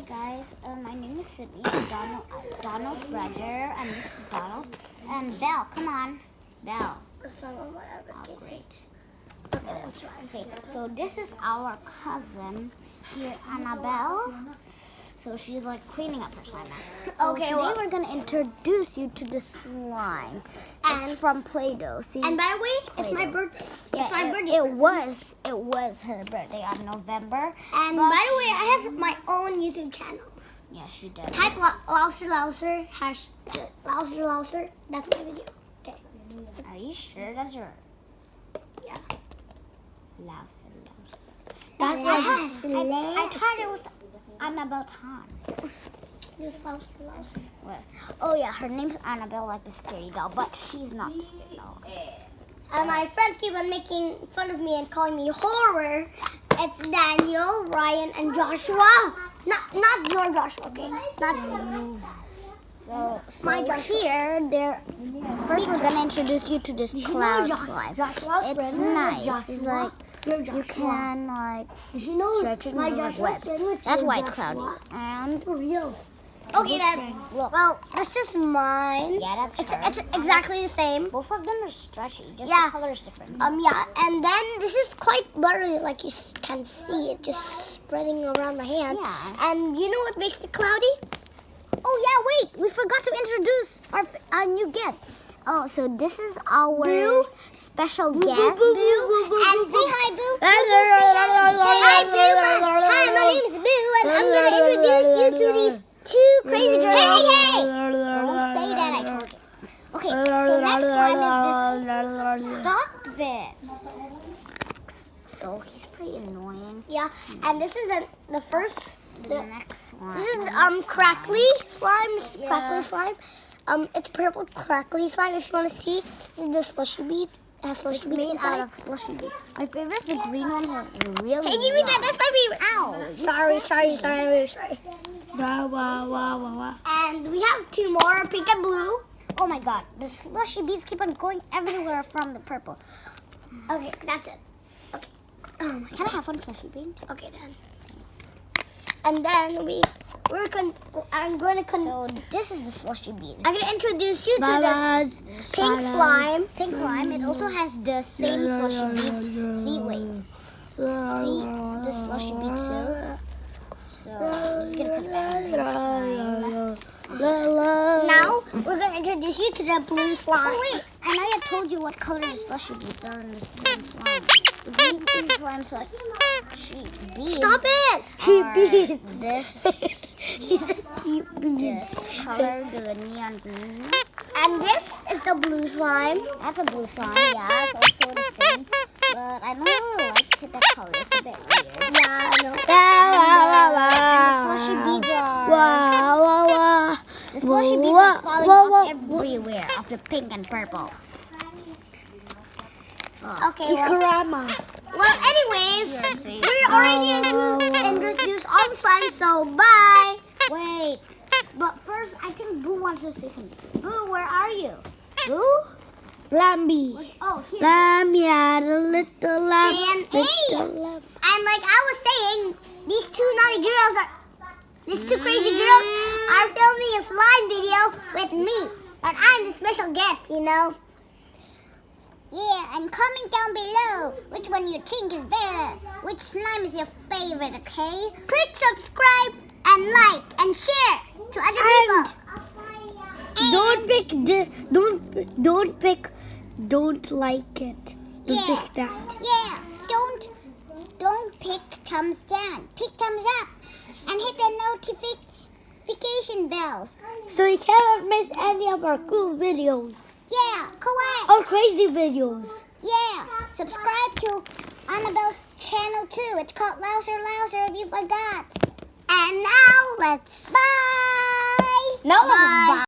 guys, my name is Sydney. I'm Donald's brother, and this is Donald. And Belle, come on. Belle. Oh, great. Okay, so this is our cousin here, Annabelle. So she's like cleaning up her slime now. So Okay, today we're gonna introduce you to the slime. It's from Play-doh. See? And by the way, it's my Play-Doh. birthday. Yeah, It's my birthday. It was her birthday on November. And but by the way, I have my own YouTube channel. yeah, she did. Type Louser, hash Louser. That's my video. Okay. Are you sure that's your Yeah. Louser? That's I thought it was Annabelle Tan. Just Louser. What? Oh yeah, her name's Annabelle, like the scary doll, but she's not the scary doll. And my friends keep on making fun of me and calling me horror. It's Daniel, Ryan, and Joshua. Not your Joshua, okay? Not yours. So My Joshua. here, first we're gonna introduce you to this cloud slime. It's nice. It's like you can like stretch it into like webs. That's why it's cloudy. And For real. Okay then. look, Well, this is mine. yeah, that's It's hers. exactly the same. Both of them are stretchy. Just Yeah. the color is different. Yeah, and then this is quite buttery, like you can see it just spreading around my hand. Yeah. And you know what makes it cloudy? Oh yeah, wait, we forgot to introduce our new guest. Oh, so this is our Boo. special Boo, guest. boo, boo, boo, boo, boo, And boo, say boo. hi, Boo. Hi, Boo. Hi, my name is Boo, and I'm going to introduce you to these two crazy girls. Hey! Don't say that, I told you. Okay, so next slime is this stock bits. So he's pretty annoying. Yeah, and this is the first. The next one. This is crackly slime. This is Yeah. crackly slime. It's purple crackly slime. If you want to see, this is the slushy bead. It has slushy beads Made inside. out of slushy bead. My favorite is the green ones are really Hey, give me that. That's my favorite. Ow. Sorry. And we have two more, pink and blue. Oh my god, the slushy beads keep on going everywhere from the purple. Okay, that's it. Okay. Oh my Can I have one slushy bead? Okay, then. And then I'm going to So this is the slushy bead. I'm going to introduce you to this pink slime. Pink slime. It also has the same slushy beads. See, wait. See the slushy bead too. So I'm just gonna put it back in the pink slime. Now we're going to introduce you to the blue slime. Oh wait, I know I told you what color the slushy beads are in this green slime. The green pink slime slime. Beads. Stop it! This color, the neon green. And this is the blue slime. That's a blue slime, yeah, it's also the same. But I don't really like that color, it's a bit weird. Yeah, I know. And the slushy beads are... The slushy beads are falling off everywhere, of the pink and purple. Okay, well, anyways, we already introduced all the slime, so bye. Wait, but first I think Boo wants to say something. Boo, where are you? Boo? Lamby. Oh, here. Lamb, yeah, the little lamb. And little lamb. And like I was saying, these two two crazy girls are filming a slime video with me. And I'm the special guest, you know. Yeah, and comment down below which one you think is better. Which slime is your favorite, okay? Click subscribe and like and share to other people. Don't pick don't like it. Don't Yeah. pick that. Yeah, don't pick thumbs down. Pick thumbs up and hit the notification bells. So you cannot miss any of our cool videos. Yeah, correct. Or crazy videos. Yeah, subscribe to Annabelle's channel too. It's called Louser if you forgot. And now let's Bye. no, bye.